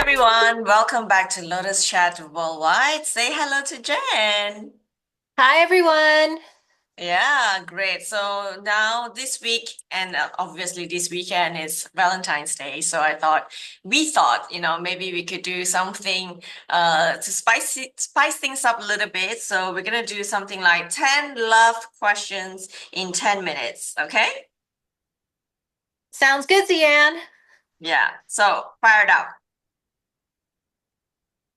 everyone, welcome back to Lotus Chat Worldwide. Say hello to Jen. Hi, everyone. Yeah, great. So now this week and obviously this weekend is Valentine's Day. So we thought, maybe we could do something to spice things up a little bit. So we're gonna do something like 10 love questions in 10 minutes, okay? Sounds good, Zian. Yeah. So fire it up.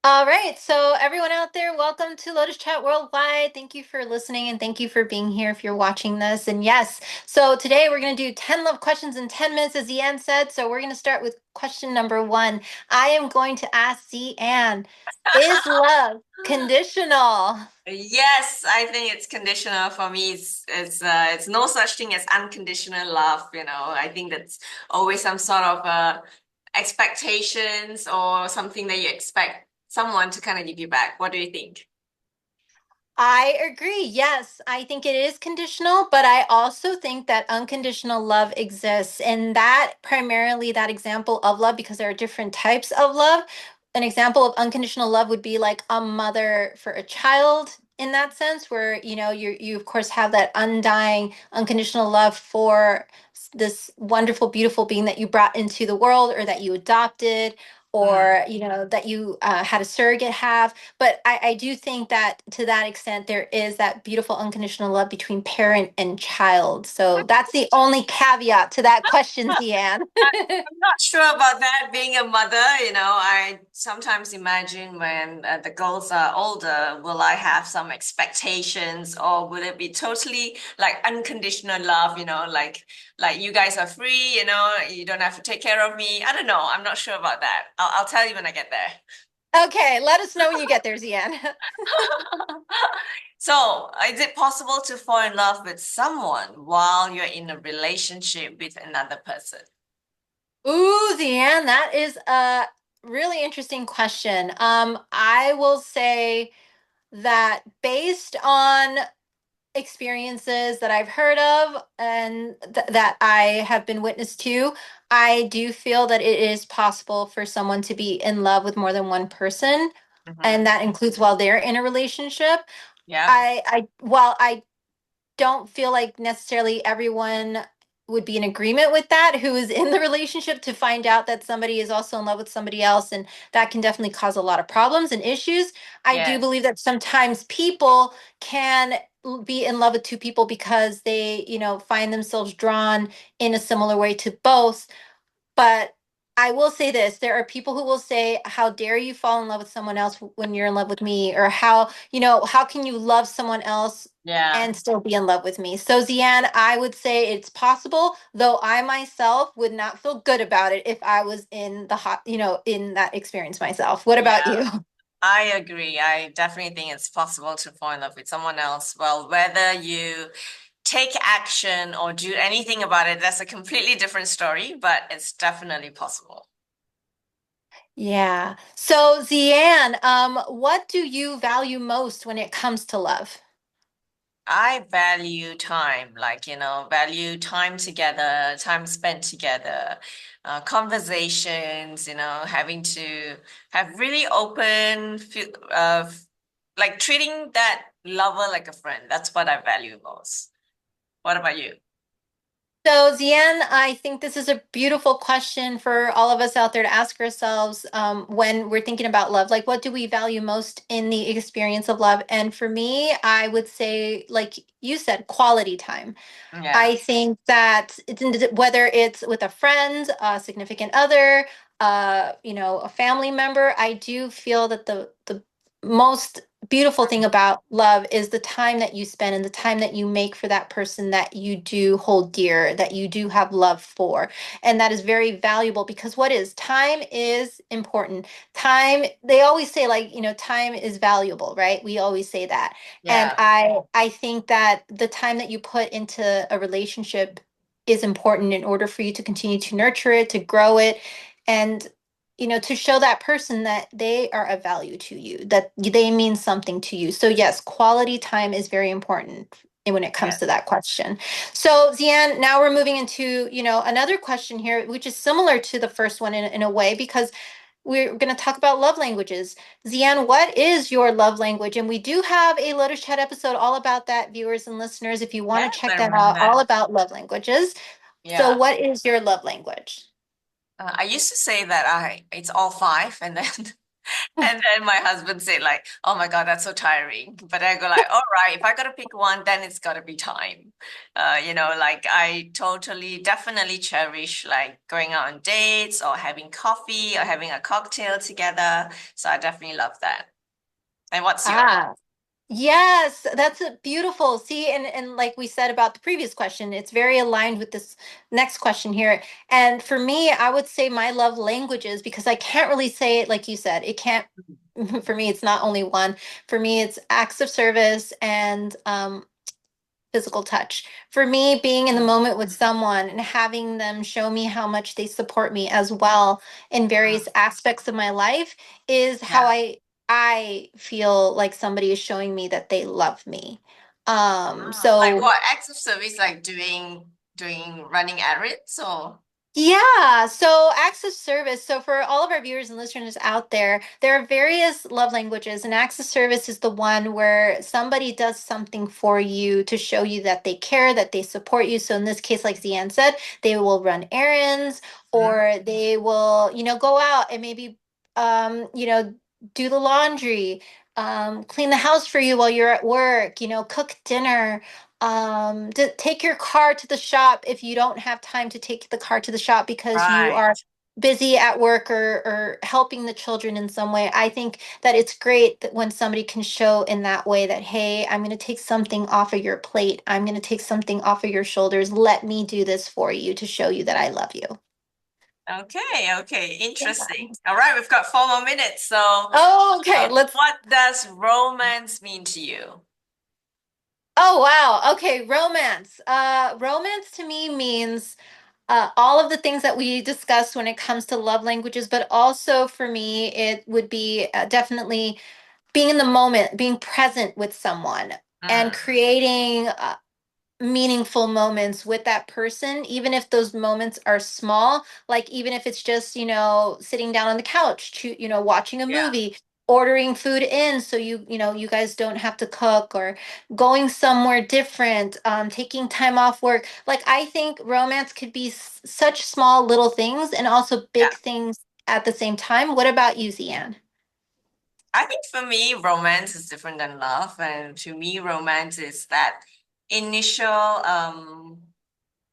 All right. So, everyone out there, welcome to Lotus Chat Worldwide. Thank you for listening and thank you for being here if you're watching this. And yes, so today we're going to do 10 love questions in 10 minutes, as Zian said. So, we're going to start with question number one. I am going to ask Zian, is love conditional? Yes, I think it's conditional for me. It's no such thing as unconditional love, I think that's always some sort of expectations or something that you expect someone to kind of give you back. What do you think? I agree. Yes, I think it is conditional, but I also think that unconditional love exists. And that primarily that example of love, because there are different types of love. An example of unconditional love would be like a mother for a child in that sense, where you of course have that undying, unconditional love for this wonderful, beautiful being that you brought into the world or that you adopted Mm. or that you had a surrogate have. But I do think that to that extent, there is that beautiful unconditional love between parent and child. So that's the only caveat to that question, Zian. I'm not sure about that. Being a mother, I sometimes imagine when the girls are older, will I have some expectations or will it be totally like unconditional love, like you guys are free, you don't have to take care of me. I don't know. I'm not sure about that. I'll tell you when I get there. Okay, let us know when you get there, Zian. So, is it possible to fall in love with someone while you're in a relationship with another person? Ooh, Zian, that is a really interesting question. I will say that based on experiences that I've heard of and that I have been witness to, I do feel that it is possible for someone to be in love with more than one person, and Hmm. that includes while they're in a relationship. Yeah. While I don't feel like necessarily everyone would be in agreement with that who is in the relationship to find out that somebody is also in love with somebody else, and that can definitely cause a lot of problems and issues. I do Yes. believe that sometimes people can be in love with two people because they find themselves drawn in a similar way to both. But I will say this, there are people who will say, how dare you fall in love with someone else when you're in love with me? Or how can you love someone else Yeah. and still be in love with me? So, Zian, I would say it's possible, though I myself would not feel good about it if I was in in that experience myself. What about Yeah. you? I agree. I definitely think it's possible to fall in love with someone else. Well, whether you take action or do anything about it, that's a completely different story, but it's definitely possible. Yeah. So, Zian, what do you value most when it comes to love? I value time, value time together, time spent together, conversations, having to have really open, like treating that lover like a friend. That's what I value most. What about you? So, Zian, I think this is a beautiful question for all of us out there to ask ourselves when we're thinking about love. Like, what do we value most in the experience of love? And for me, I would say, like you said, quality time. Yeah. I think that whether it's with a friend, a significant other, a family member, I do feel that the most beautiful thing about love is the time that you spend and the time that you make for that person that you do hold dear, that you do have love for. And that is very valuable because what is time is important. Time, they always say, like, time is valuable, right? We always say that. And Yeah. I think that the time that you put into a relationship is important in order for you to continue to nurture it, to grow it, and to show that person that they are of value to you, that they mean something to you. So yes, quality time is very important when it comes to Yes. that question. So Zian, now we're moving into, another question here, which is similar to the first one in a way, because we're going to talk about love languages. Zian, what is your love language? And we do have a Lotus Chat episode all about that, viewers and listeners, if you want to Yes, check I that remember out, all that. about love languages. So, Yeah. what is your love language? I used to say that it's all five, and then and then my husband said like, "Oh my God, that's so tiring." But I go like, "All right, if I gotta pick one, then it's gotta be time." Like I totally, definitely cherish like going out on dates or having coffee or having a cocktail together. So I definitely love that. And what's yours? Ah, yes, that's a beautiful. See, and like we said about the previous question, it's very aligned with this next question here. And for me, I would say my love languages because I can't really say it like you said. It can't for me, it's not only one. For me, it's acts of service and physical touch. For me, being in the Mm, moment with someone and having them show me how much they support me as well in mm, various aspects of my life is how yeah. I feel like somebody is showing me that they love me. Like So what acts of service, like doing running errands or yeah, so acts of service. So for all of our viewers and listeners out there, there are various love languages, and acts of service is the one where somebody does something for you to show you that they care, that they support you. So in this case, like Zian said, they will run errands mm, or they will, go out and maybe do the laundry, clean the house for you while you're at work, cook dinner, take your car to the shop if you don't have time to take the car to the shop because you are right. busy at work or helping the children in some way. I think that it's great that when somebody can show in that way that, hey, I'm going to take something off of your plate. I'm going to take something off of your shoulders. Let me do this for you to show you that I love you. Okay, okay, Yeah. interesting. All right, we've got 4 more minutes. So, Oh, okay. Let's. what does romance mean to you? Oh, wow. Okay. Romance. Romance to me means all of the things that we discussed when it comes to love languages, but also for me, it would be definitely being in the moment, being present with someone, and Mm, creating meaningful moments with that person, even if those moments are small, like even if it's just, sitting down on the couch, watching a yeah, movie, ordering food in so you guys don't have to cook or going somewhere different, taking time off work. Like I think romance could be such small little things and also yeah. big things at the same time. What about you, Zian? I think for me, romance is different than love, and to me, romance is that initial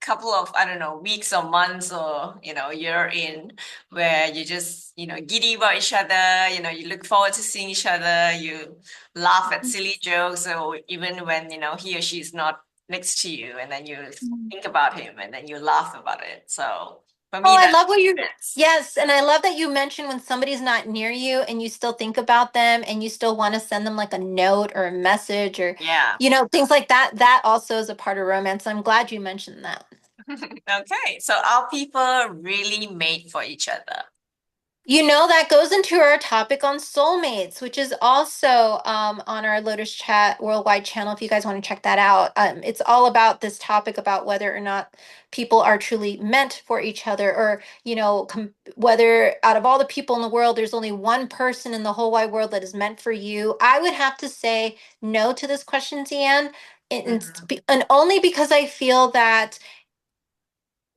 couple of, I don't know, weeks or months or year in, where you just giddy about each other. You look forward to seeing each other. You laugh at silly jokes, or even when he or she is not next to you, and then you think about him, and then you laugh about it. So for Oh, me, I that's love what you, romance. yes, and I love that you mentioned when somebody's not near you and you still think about them and you still want to send them like a note or a message or, Yeah. things like that. That also is a part of romance. I'm glad you mentioned that. Okay, so are people really made for each other? That goes into our topic on soulmates, which is also on our Lotus Chat Worldwide channel. If you guys want to check that out, it's all about this topic about whether or not people are truly meant for each other, or whether out of all the people in the world, there's only one person in the whole wide world that is meant for you. I would have to say no to this question, Zian, Mhm. and only because I feel that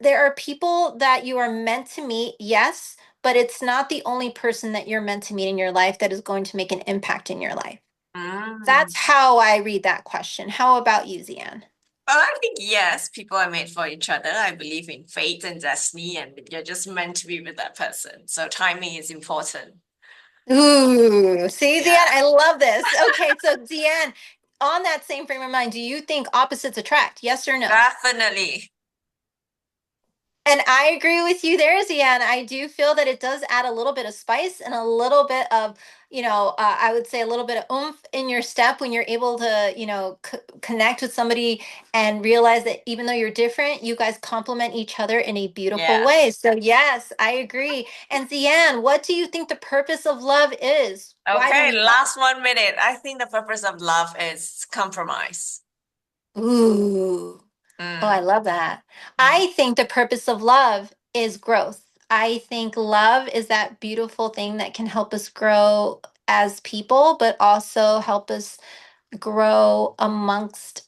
there are people that you are meant to meet, yes, but it's not the only person that you're meant to meet in your life that is going to make an impact in your life. Mm. That's how I read that question. How about you, Zian? Well, I think yes, people are made for each other. I believe in fate and destiny, and you're just meant to be with that person. So timing is important. Ooh, see, Yeah, Zian, I love this. Okay, so Zian, on that same frame of mind, do you think opposites attract? Yes or no? definitely. And I agree with you there, Zian. I do feel that it does add a little bit of spice and a little bit of, I would say a little bit of oomph in your step when you're able to, connect with somebody and realize that even though you're different, you guys complement each other in a beautiful Yeah. way. So, yes, I agree. And Zian, what do you think the purpose of love is? Why do Okay, we love? last 1 minute. I think the purpose of love is compromise. Ooh. Oh, I Mm. love that. Mm. I think the purpose of love is growth. I think love is that beautiful thing that can help us grow as people, but also help us grow amongst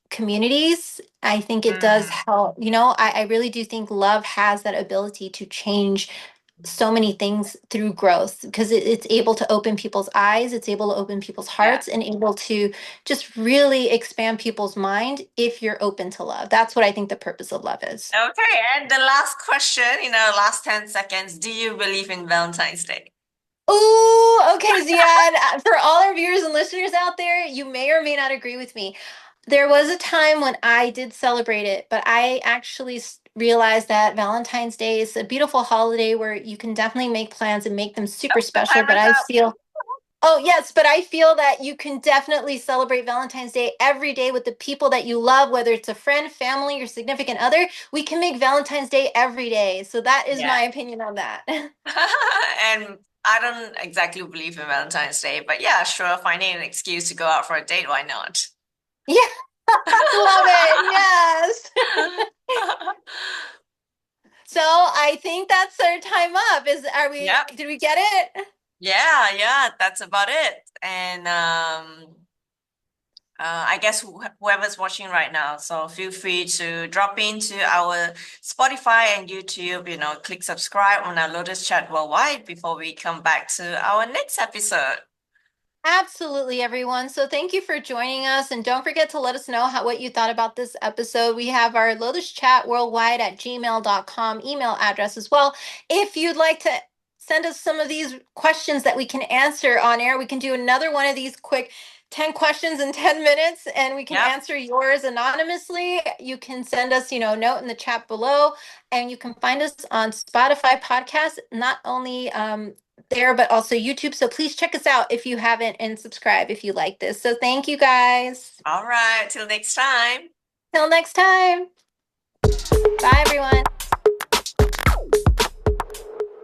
communities. I think it does Mm, help. I really do think love has that ability to change so many things through growth because it's able to open people's eyes, it's able to open people's yeah. hearts, and able to just really expand people's mind if you're open to love. That's what I think the purpose of love is. Okay, and the last question, last 10 seconds. Do you believe in Valentine's Day? Oh, okay, Ziad. For all our viewers and listeners out there, you may or may not agree with me. There was a time when I did celebrate it, but I actually realized that Valentine's Day is a beautiful holiday where you can definitely make plans and make them super The special. But timer's I up. feel, oh, yes, but I feel that you can definitely celebrate Valentine's Day every day with the people that you love, whether it's a friend, family, or significant other. We can make Valentine's Day every day. So that is Yeah. my opinion on that. And I don't exactly believe in Valentine's Day, but yeah, sure, finding an excuse to go out for a date, why not? Yeah, love it. Yes. So I think that's our time up. Yep. Did we get it? Yeah, yeah, that's about it. And I guess whoever's watching right now, so feel free to drop into our Spotify and YouTube, click subscribe on our Lotus Chat Worldwide before we come back to our next episode. Absolutely, everyone. So thank you for joining us. And don't forget to let us know what you thought about this episode. We have our lotuschatworldwide@gmail.com email address as well. If you'd like to send us some of these questions that we can answer on air, we can do another one of these quick 10 questions in 10 minutes and we can Yep. answer yours anonymously. You can send us, a note in the chat below, and you can find us on Spotify podcast, not only there, but also YouTube. So please check us out if you haven't and subscribe if you like this. So thank you guys. All right. Till next time. Till next time. Bye, everyone.